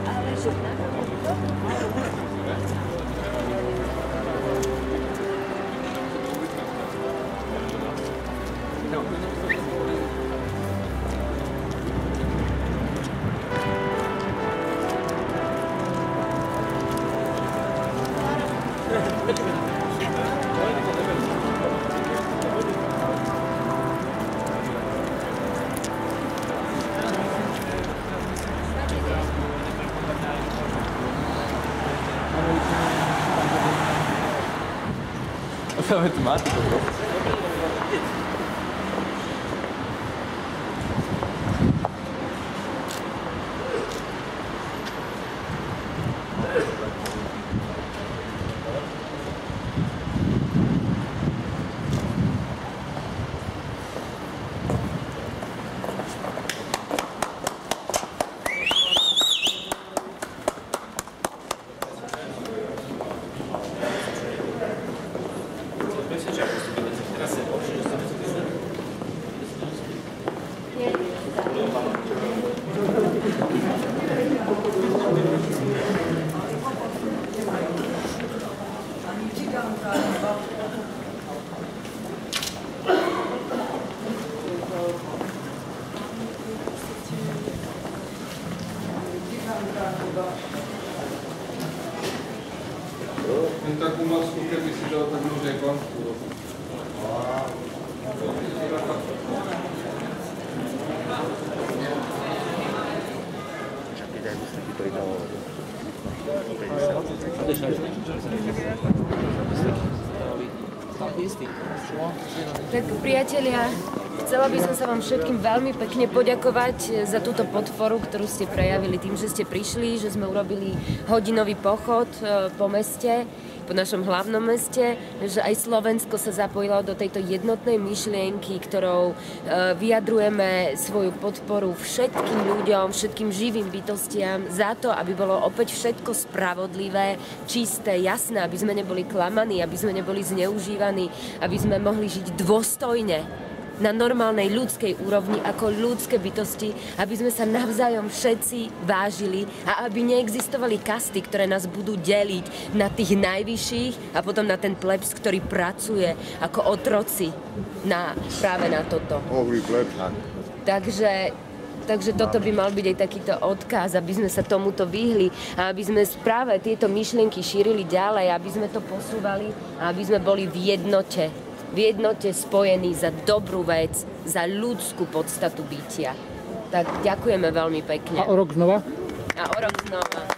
Ale že Sama tu mati bro. Takú masku, keby si dal, tak už je konku. Tak priatelia, chcela by som sa vám všetkým veľmi pekne poďakovať za túto podporu, ktorú ste prejavili tým, že ste prišli, že sme urobili hodinový pochod po meste, po našom hlavnom meste, že aj Slovensko sa zapojilo do tejto jednotnej myšlienky, ktorou vyjadrujeme svoju podporu všetkým ľuďom, všetkým živým bytostiam za to, aby bolo opäť všetko spravodlivé, čisté, jasné, aby sme neboli klamaní, aby sme neboli zneužívaní, aby sme mohli žiť dôstojne na normálnej ľudskej úrovni ako ľudské bytosti, aby sme sa navzájom všetci vážili a aby neexistovali kasty, ktoré nás budú deliť na tých najvyšších a potom na ten plebs, ktorý pracuje ako otroci práve na toto. Takže toto by mal byť aj takýto odkaz, aby sme sa tomuto vyhli a aby sme práve tieto myšlienky šírili ďalej, aby sme to posúvali a aby sme boli v jednote spojení za dobrú vec, za ľudskú podstatu bytia. Tak ďakujeme veľmi pekne. A o rok znova? A o rok znova.